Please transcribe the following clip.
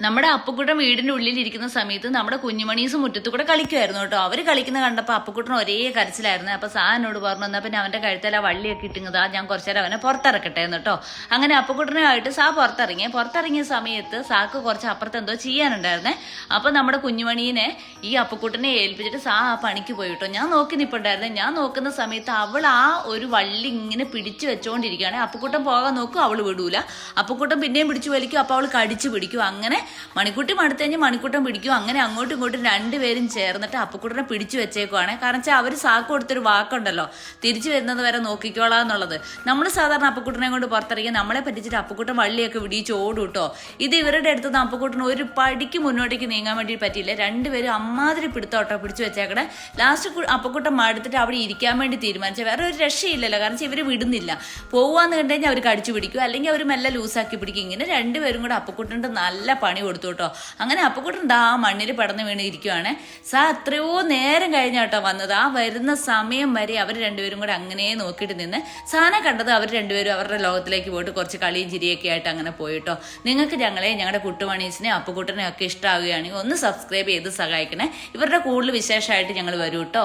നമ്മുടെ അപ്പുക്കുട്ടൻ വീടിന്റെ ഉള്ളിലിരിക്കുന്ന സമയത്ത് നമ്മുടെ കുഞ്ഞുമണീസ് മുറ്റത്ത് കൂടെ കളിക്കുമായിരുന്നു കേട്ടോ. അവർ കളിക്കുന്ന കണ്ടപ്പോൾ അപ്പുക്കുട്ടൻ ഒരേ കരച്ചിലായിരുന്നു. അപ്പൊ സാനോട് പറഞ്ഞു എന്നാൽ പിന്നെ അവന്റെ കഴുത്തല വള്ളിയൊക്കെ ഇട്ടുങ്ങതാ, ഞാൻ കുറച്ചേരം അവനെ പുറത്തിറക്കട്ടെ എന്ന് കേട്ടോ. അങ്ങനെ അപ്പുക്കുട്ടനുമായിട്ട് പുറത്തിറങ്ങിയ സമയത്ത് സാക്ക് കുറച്ച് അപ്പുറത്ത് എന്തോ ചെയ്യാനുണ്ടായിരുന്നേ. അപ്പൊ നമ്മുടെ കുഞ്ഞുമണീനെ ഈ അപ്പുക്കുട്ടനെ ഏൽപ്പിച്ചിട്ട് സാ ആ പണിക്ക് പോയി കേട്ടോ. ഞാൻ നോക്കി നിൽപ്പുണ്ടായിരുന്നേ. ഞാൻ നോക്കുന്ന സമയത്ത് അവൾ ആ ഒരു വള്ളി ഇങ്ങനെ പിടിച്ചു വെച്ചോണ്ടിരിക്കുകയാണ്. അപ്പുക്കുട്ടൻ പോകാൻ നോക്കും, അവള് വിടൂല. അപ്പുക്കുട്ടൻ പിന്നെയും പിടിച്ചു വലിക്കും, അപ്പൊ അവൾ കടിച്ചു പിടിക്കും. അങ്ങനെ മണിക്കുട്ടി മടുത്തു കഴിഞ്ഞ് മണിക്കുട്ടൻ പിടിക്കും. അങ്ങനെ അങ്ങോട്ടും ഇങ്ങോട്ടും രണ്ടുപേരും ചേർന്നിട്ട് അപ്പുക്കുട്ടനെ പിടിച്ചു വെച്ചേക്കുവാണ്. കാരണം വെച്ചാൽ അവർ സാക്ക് കൊടുത്തൊരു വാക്കുണ്ടല്ലോ, തിരിച്ചു വരുന്നത് വരെ നോക്കിക്കോളാം എന്നുള്ളത്. നമ്മൾ സാധാരണ അപ്പുക്കുട്ടനെ കൊണ്ട് പുറത്തിറങ്ങി നമ്മളെ പറ്റിച്ചിട്ട് അപ്പുക്കുട്ടൻ വള്ളിയൊക്കെ വിടിച്ച് ഓടും കേട്ടോ. ഇത് ഇവരുടെ അടുത്ത് അപ്പുക്കുട്ടൻ ഒരു പടിക്ക് മുന്നോട്ടേക്ക് നീങ്ങാൻ വേണ്ടി പറ്റിയില്ല. രണ്ടുപേരും അമ്മാതിരി പിടുത്തോട്ടോ പിടിച്ചു വെച്ചേക്കടെ. ലാസ്റ്റ് അപ്പുക്കുട്ടൻ മടുത്തിട്ട് അവിടെ ഇരിക്കാൻ വേണ്ടി തീരുമാനിച്ച. വേറെ ഒരു രക്ഷയില്ലല്ലോ, കാരണം ഇവർ വിടുന്നില്ല. പോവാന്ന് കണ്ടു കഴിഞ്ഞാൽ അവർ കടിച്ചു പിടിക്കും, അല്ലെങ്കിൽ അവർ മെല്ലെ ലൂസാക്കി പിടിക്കും. ഇങ്ങനെ രണ്ടുപേരും കൂടെ അപ്പുക്കുട്ടൻ്റെ നല്ല പണി കൊടുത്തു കേട്ടോ. അങ്ങനെ അപ്പുക്കുട്ടൻ ആ മണ്ണിൽ പടന്ന് വീണ് ഇരിക്കുവാണ്. സാ എത്രയോ നേരം കഴിഞ്ഞാട്ടോ വന്നത്. ആ വരുന്ന സമയം വരെ അവർ രണ്ടുപേരും കൂടെ അങ്ങനെ നോക്കിയിട്ട് നിന്ന് സാനെ കണ്ടത് അവർ രണ്ടുപേരും അവരുടെ ലോകത്തിലേക്ക് പോയിട്ട് കുറച്ച് കളിയും ചിരിയൊക്കെ ആയിട്ട് അങ്ങനെ പോയിട്ടോ. നിങ്ങൾക്ക് ഞങ്ങളുടെ കുട്ടുമണീസിനെ അപ്പുക്കുട്ടനെ ഒക്കെ ഇഷ്ടമാവുകയാണെങ്കിൽ ഒന്ന് സബ്സ്ക്രൈബ് ചെയ്ത് സഹായിക്കണേ. ഇവരുടെ കൂടുതൽ വിശേഷമായിട്ട് ഞങ്ങൾ വരും കേട്ടോ.